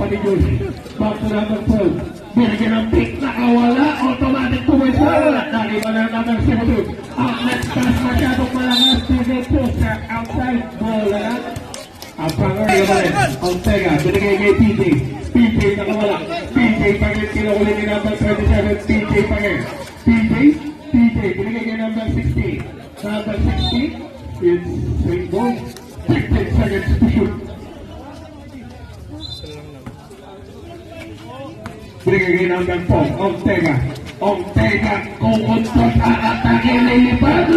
Bobby Jones. Back to number 12. Binigyan ng pick, nakawala. Automatic tuwisa. Naliba na number 72. Ang next pass masyadong malakas. Pivot post sa outside. Bola na. Ang panger naman. Ortega. Binigay kay PJ. PJ nakawala. PJ Panger. Kinahuli ni number 27. PJ Panger. PJ. Binigay kay number 60. Number 60. It's swing ball. 15 seconds to shoot. Binigay kay number 4. Ortega. Kukuntot ang atake. Lilipad.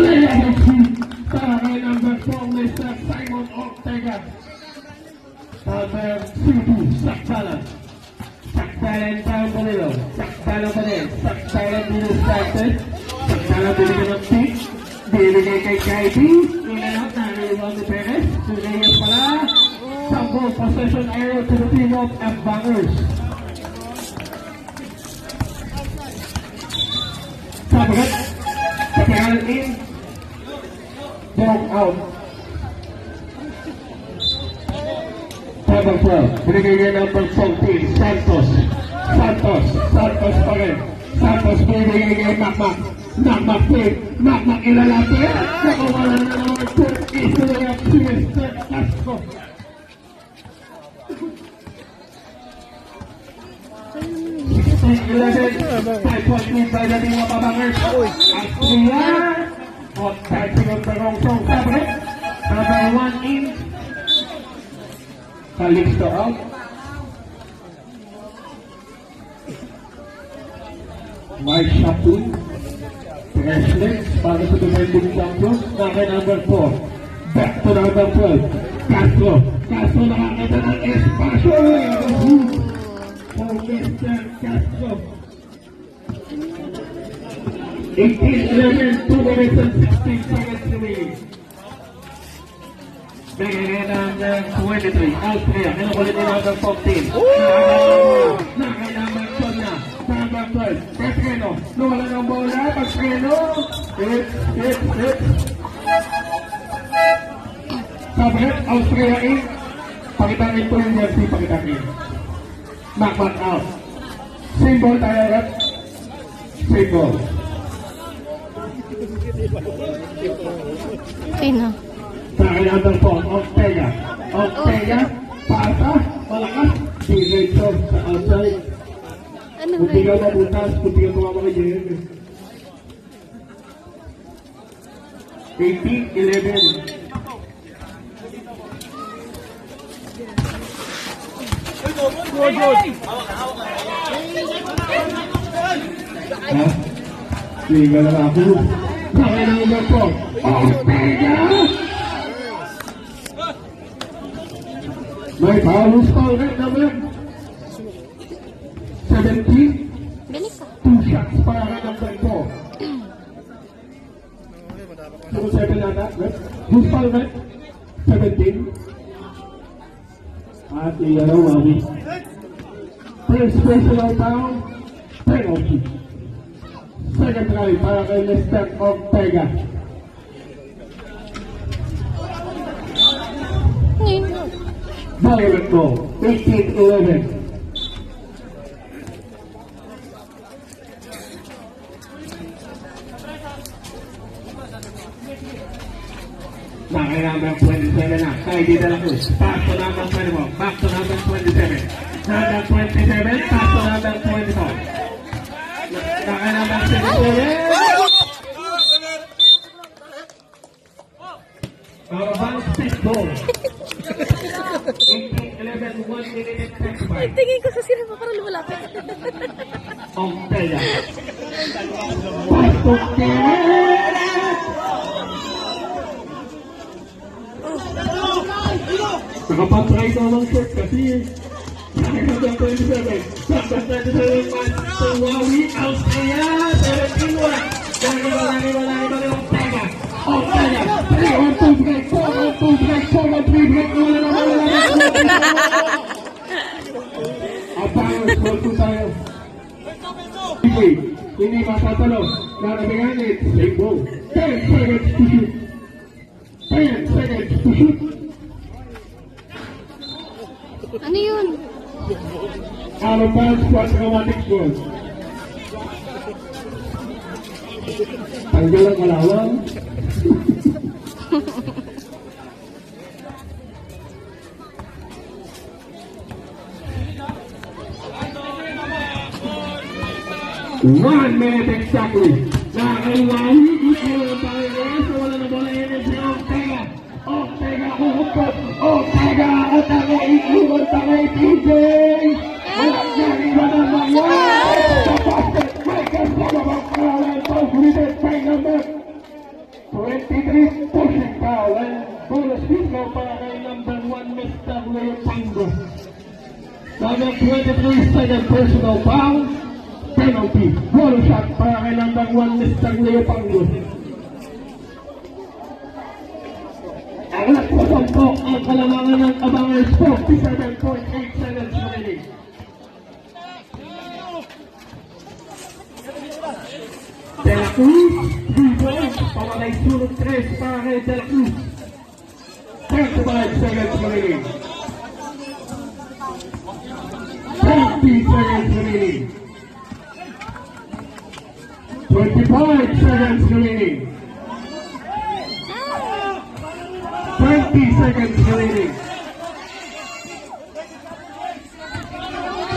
Para kay number 4. Mr. Simon Ortega. Number 2. Saksalan. Saksalan down the middle. Saksalan pa rin. Saksalan dito started. Saksalan binigay ng pick. Binigay kay Kaidi. Inanap na niliwag ni Perez. Sunayas pala. Sample possession arrow to the team of F-Bangers. Sabagat. Papayalan in. Ball out. Number 12. Binigay kay number 14. Santos pa rin. Santos binigay kay Makmak. Makmak ilalapit. Nakawala na naman po. Isuloy ang Mr. Castro. Five-point lead by the team of Abangers. Astria. On touching of the wrong song. Sabre. Number 1 in. Calixto out. Mike Shapun. Wrestling. Para sa defending champion. Nakay number 4. Back to number 12. Castro nakakita ng espasyo. For Mr. Castro. 18-11, 2 minutes and 16 seconds remaining. Bigay ng 23, Austria, kinukulit ni number 14. Nakay number 12 na, number 12, Petreno, nawala ng bola, Petreno, hit. Sabret, Austria in, pakitangin po yung jersey, pakitangin. Makmak out. Symbol tayo, rep. Symbol. Sino? Sakay number 4, Ortega, pasa, malakas, diretso sa outside. Ano ba Kunti ka yun? mabutas, kunti ka tumama kay Jeremy. 18-11. Ha? Sige lang ako. Sakay number 4, Ortega! May palos pa ulit naman. 17. Bilis ka. 2 shots para kay number 4. 7 na. Who's pa ulit? 17. At iyalaw, Wawi. First personal foul. Penalty. Second try para kay Mr. Ortega. Violent goal. 18-11. Nakay number 27 na. Kay Dita Lacruz. Pass to number 21. Back to number 27. Number 27. Pass to number 24. Nakay number 27. Bounce stick goal. 18-11, 1 minute and 25. Tingin ko sa sino pa para lumalapit. Ortega. Pasok nakapag-try daw ng short kasi nakakabang 27. Sakang 27 pass to Wawi. Austria. 17-1. Lagi Ortega. Ortega. 3-1-2 break. 4-1-2 break. 4-1-3 break. Abangers, goal to tayo. Hindi matatalo. Narabigan it. Same goal. 10 seconds to shoot. 10 seconds to shoot. Ano yun? Out of bounds for automatic goal. Tanggal ang kalawang. One minute exactly. Nakaiwahi, ikaw tayo. So wala na bola yun si Ortega. Ortega, uhukot. Ortega, Ortega, iiwan tayo, PJ. Wala niya, iwan ang mga. Kapasok, Michael, sa babang kawalan. Positive by number 23, pushing foul. And bonus kick now para kay number 1, Mr. Leo Pango. Number 23, second personal foul. Penalty. Goal shot para kay number 1, Mr. Leo Pango. Ang nagpapag po ang kalamangan ng Abangan Sports, 7.8 seconds remaining. De La Cruz, 3 points, pamalay sulot 3 para kay De La Cruz. 35 seconds remaining. 30 seconds remaining. 25 seconds remaining. 20 seconds remaining.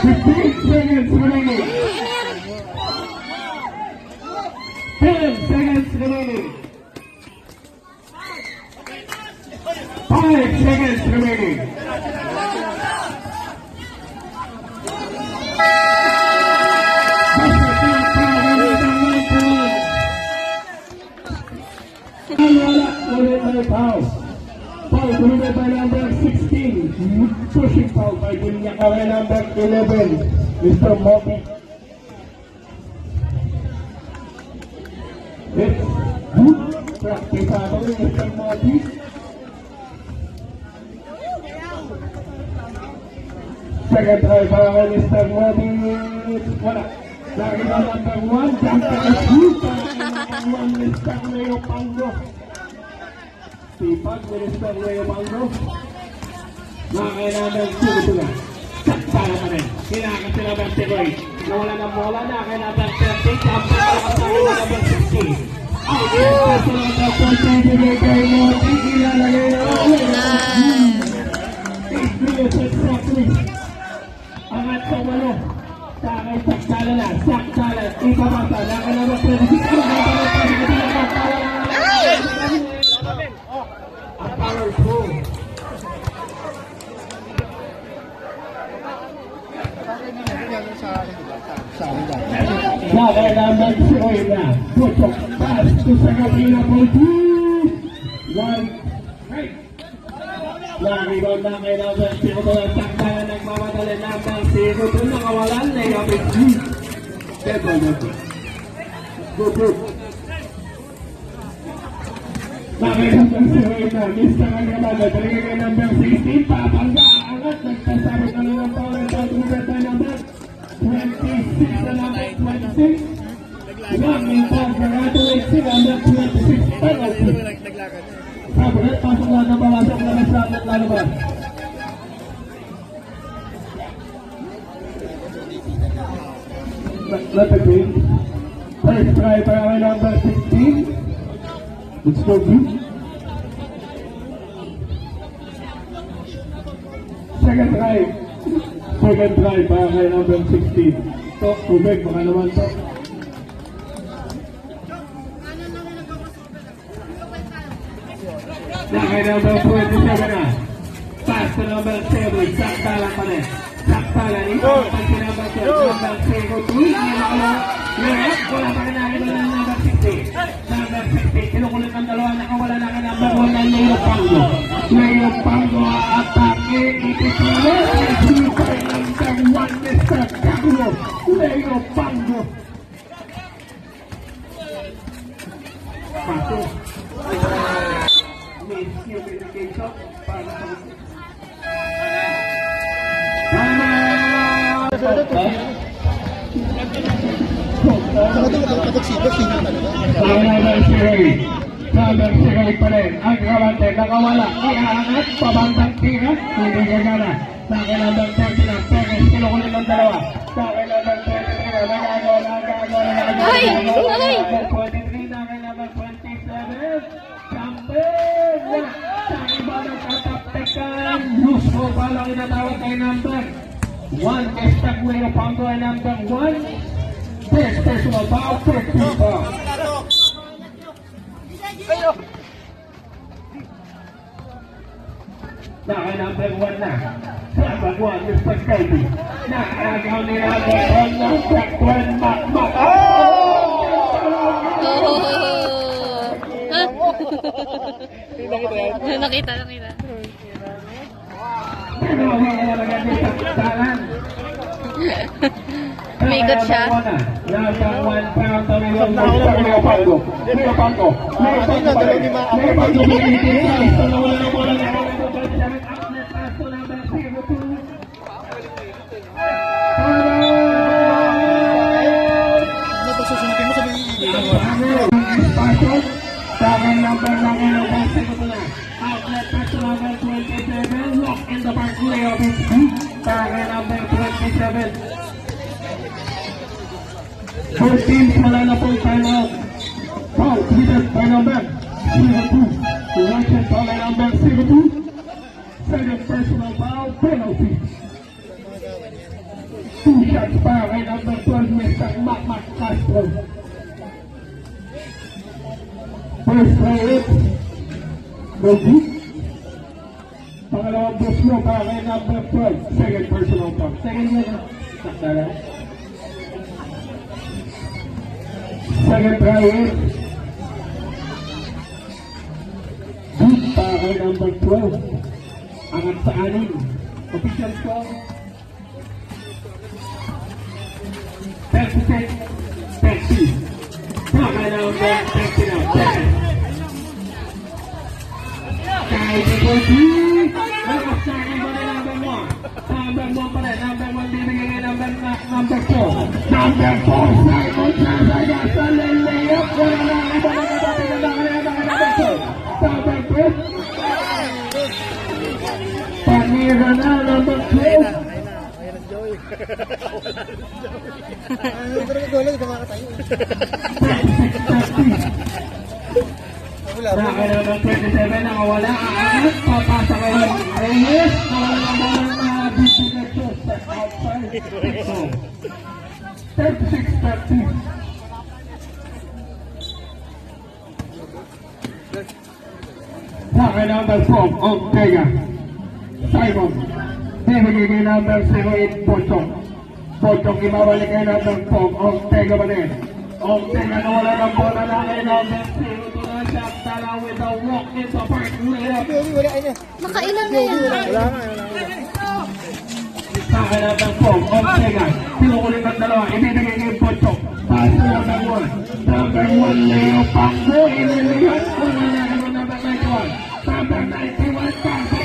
15 seconds remaining. 10 seconds remaining. 5 seconds remaining. Foul committed by number 16. Pushing foul by Gunyaka by number 11, Mr. Moby. It's good practice ako ni Mr. Moby. Second try para kay Mr. Moby. Wala. Lagi na number 1. Jump to the shoot. Number 1, Mr. Leo Pango. Sipag, Mr. Leo Pango. Nakakailangan ng ito na. Sakta naman rin. Kailangan sila ng Tegoy. Nawala ng bola na kailangan ng 30. Jump to the 60. Out of the opportunity kay Moty. Ilalagay na ulit. 8 minutes exactly. Angat sa walo. Sakay saktala na. Saktala. Ipamata. Nakailangan ng 30. A powerful. Nakailangan si Oyna. Putok. Pass to sa kabila po. One. Right. Nakailangan na kailangan si Oyna. Saktala nagmamadali naman si Oyna. Nakawalan na yung abit. Good. Nakailangan si Oyna. Mr. Agamada. Talaga kay number 16. Papangga. Angat. Nagpasabot na lang ang power. Pag-ugat na number 26 na number 26. Maraming congratulations si number 26 penalty. Sabulat, pasok lang na bawasak na masalat lalabas. Natagin. First try para kay number 16. It's no good. Second try para kay number 16. To, tubig, baka naman to. Kay number 27 na. Pass to number 7. Saktalan pa rin. Saktalan. Ito pa si number 12. Number 2. Left. Wala pa rin nakita ng number 60. Number 60. Kinukulit ang dalawa. Nakawala na kay number 1 na Leo Pango. Leo Pango atake. Ititulo. Sipay number 1 Mr. Carlo. Leo Pango. Pasok. Communication para sa Number 08 pa rin. Ang Gabante, nakawala. Iaangat, pabandang tira. Hindi gagana. Saka number 30 na. Perez, kinukulit ng dalawa. Saka number 23 na. Nagagawa. Ay! Ay! Number 23 na. Number 27. Champion! Sa iba nagkataptekan. Useful pa lang inatawag kay number 1. Estaguero Pango ay number 1. First personal foul, 15 foul. Naka number 1 na. Number 1, Mr. Kirby. Nakagaw nila ang number 1, Makmak. Oh! Nakita. Pero wala talaga din sa kasalan. Umigot siya. Number 1 pound, Mr. Pango. Second number ng Ilocos na. Outlet pass to number 27. Lock in the park layoff is deep. Second number 27. Both teams wala na pong timeout. Foul committed by number 02. Direction foul by number 02. Second personal foul, penalty. 2 shots pa kay number 12, Mr. Makmak Castro. First try it. Go deep. Pangalawang boost mo para kay number 12. Second personal foul. Second yun. Sakdara. Second try it. Deep para kay number 12. Angat sa anin. Official score. 36. 30. Para number 30 now. Kahit ito deep. Nakasakay ba na number 1? Number 1 pa rin. Number 1 bibigay kay number 4. Number 4. Simon Chazaga sa layup. Wala na ang iba na nabating na number 4. Number 4. Panira na number 12. Saka number 27 nakawala. Aangat. Papasa kayo. Reyes. Nawala ng bola na bibigay ko sa outside. 36-30. Saka number 4. Ortega. Simon. Bibigay kay number 08, Pochong. Pochong ibabalik kay number 4, Ortega ba rin? Ortega nawala ng bola na kay number 0. Shot tala with a walk in the park. Nakailan na yan. Saka number 4, Ortega. Pinukulit ng dalawa. Ibibigay kay Pochong. Pass to number 1. Number 1, Leo Pango. Inilihan. Wala na naman number 91. Number 91, Pango.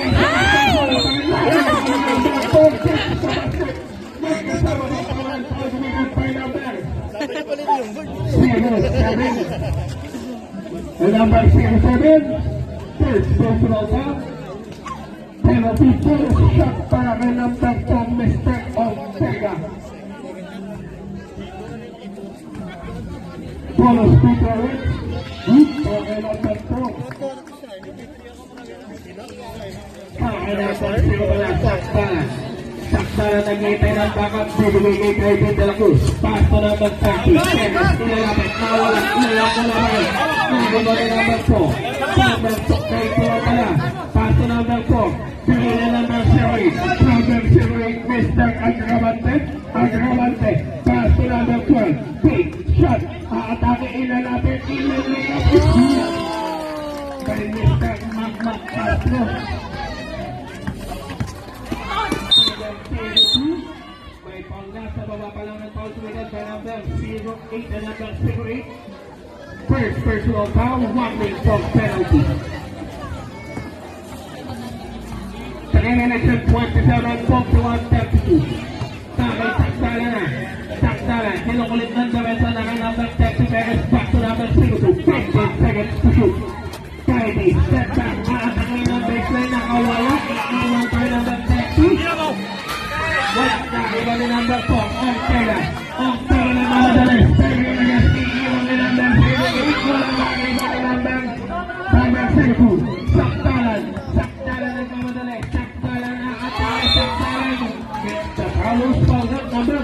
Number 07, first personal foul. Penalty first shot para kay number 4, Mr. Ortega. Bonus Peter Rich. Para kay number 4. Kailangan po sino pala, Sakdala. Sakdala nag-iitay ng backup, bibigay kay Craven de la Cruz. Pass to number 30. Kenneth ilalapit, nawala, ilalak na naman. Nagagawa kay number 4. Number 2 kay Pura pala. Pass to number 4. Bigay na number 08. Number 08, Mr. Agravante. Agravante. Pass to number 12. Big shot. Aatake, ilalapit, ilalapit. Kay Mr. Makmak Castro. May pangga sa baba pa lang ng foul committed by number 08 and number 08. First personal foul, 1 minute from penalty. 3 minutes and 27, 41-32. Takay Sakdala na. Sakdala, kinukulit ng Davensa na kay number 30 Perez back to number 02. 15 seconds to shoot. Naiwan ni number 4, Ortega. Ortega na mamadali. Serving against iiwan ni number 3. Walang naiwan ni number 2. Sakdalan. Sakdalan na mamadali. Sakdalan na atake. Sakdalan. Gets the Carlos Paugat number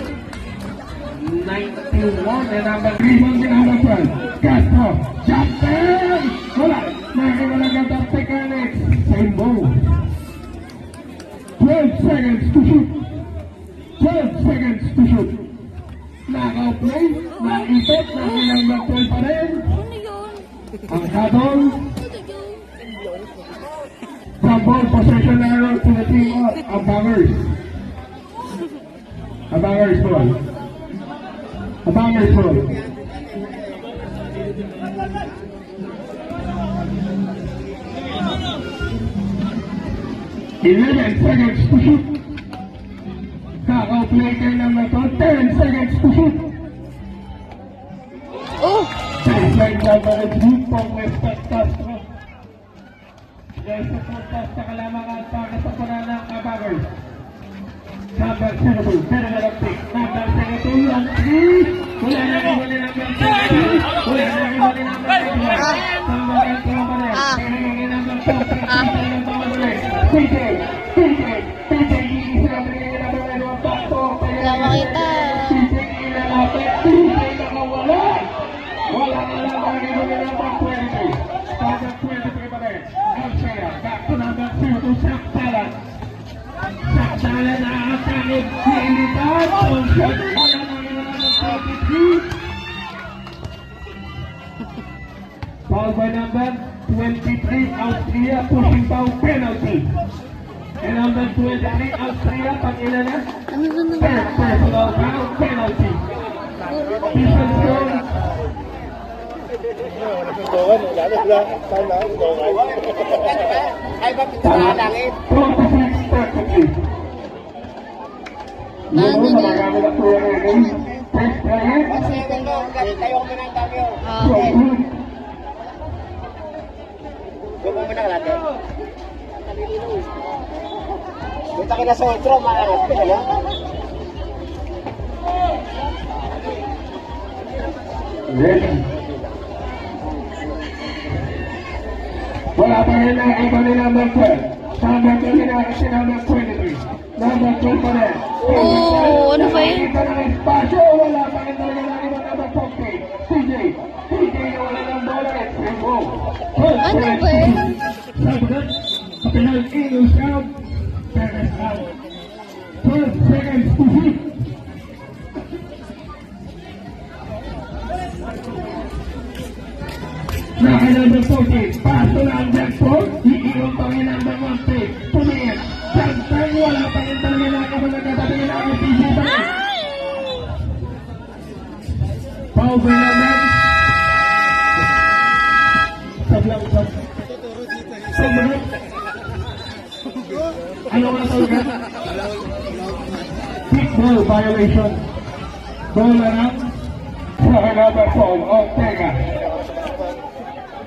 91 and number 3 ni number 12. Castro. Champion! Wala. Naiwan na ganda Tecanex. Same ball. 12 seconds to shoot. 12 seconds to shoot. Naka-play, naipit, nakilang mag-play pa rin. Ano yun? Ang habol, Ano yun? from ball possession arrow to the team of Abangers. Abangers ball. Abangers ball. 11 seconds to shoot. Kaka-play kayo naman ito. 10 seconds to shoot. Oh! Baseline number 2 from West Castro. Dahil sa puntas sa kalamangan para sa puna ng Abangers. Number 02, pero malapit. Number 02, ang 3. Wala na rin wala ng number 2. Wala na rin wala ng number 2. Number 2 pa rin. Pero yung number 2, PJ, iisa na rin yung number 1 ang takto. Wala makita. PJ ilalapit. PJ nakawala. Wala na lang ang rin wala ng number 23. Number 23 pa rin. Alcea, back to number 2, Sakdalan. Sakdalan na atake. Nilitan. Shot. Wala na rin wala ng 23. Foul by number 23, Austria, pushing foul penalty. And number 23, Austria, pag-ilan na? Ano ba naman? Third personal foul penalty. Defense goal. Ay, bakit sa langit? 26, 33. Yun mo, marami na po yung first player. Kasi ito, tayo ko muna ang kami. Okay. Gumawa mo na ka natin. Kita kita sa outro, maangat ka na. Ready. Wala pa rin ang iba ni number 12. Number 12 na kasi number 23. Number 12 pa rin. Oh, ano ba yun? Nakikita ng espasyo. Wala pa rin talaga ng iba number 40. CJ na wala ng bola. It's removed. Ano ba yun? Sabagat. Kapinal Eagles out. Perez out. 12 seconds to hit. Naka number 40, paso na ang back four, iiwan pa rin number 1 tumingin, tag-tag, wala pa rin talaga nakakabang nagkatatingin ang PC pa rin. Foul by number, sablang, ano nga tawag? Kick ball violation, ball na lang, sa number 4, Ortega.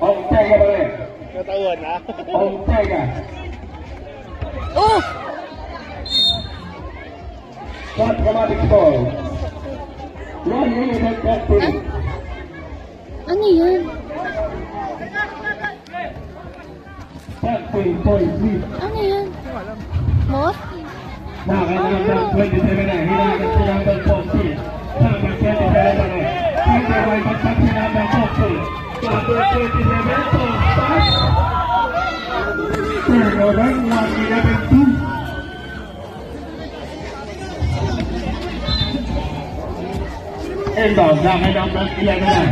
Ortega pa rin. Katawan ha? Ortega. Oh! Shot dramatic ball. 1 minute and 30. Ano yun? 13.3. Ano yun? Mot? Nakakailangan 27 na. Hinagat si number 40. Number 27 pa rin. Hindi may bagsak si number 40. Number 27 to start. Turnover 1-11-2. Inbound, naka number 11 na.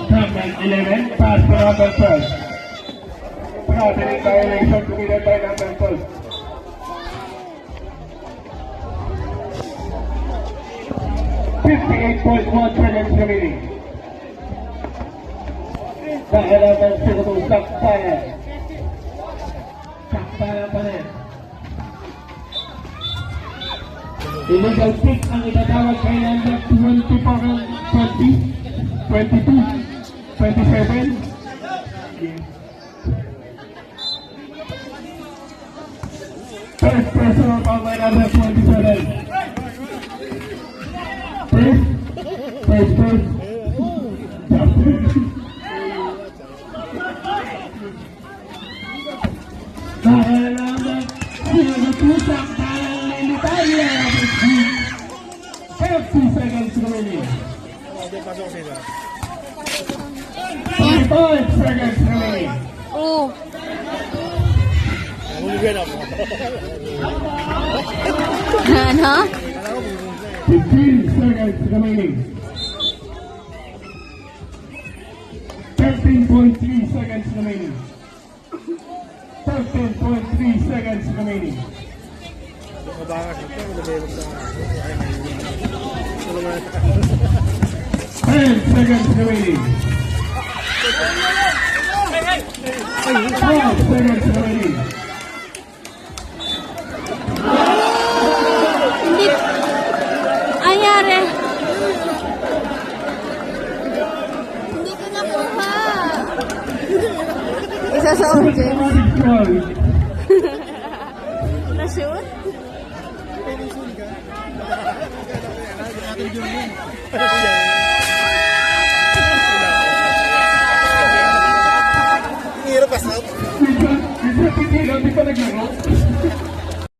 Number 11, pass to number 12. Traveling violation committed by number 12. .1 seconds remaining. Nakalaban sa itong Sakdalan. Sakdalan pa rin. Illegal pick ang itatawag kay number 20 pa rin. 20, 22, 27. First personal foul by number 27. first first. Nakalaman, sinutusak parang lilitay. 50 seconds remaining. 5 seconds remaining. Oh. Ano? 15 seconds remaining. 13.3 seconds remaining. 13.3 seconds remaining. 10 seconds remaining. 12 seconds remaining. Hindi. Ayari. Hindi ko nakuha. Isa sa audio. Na-shoot? Yeah.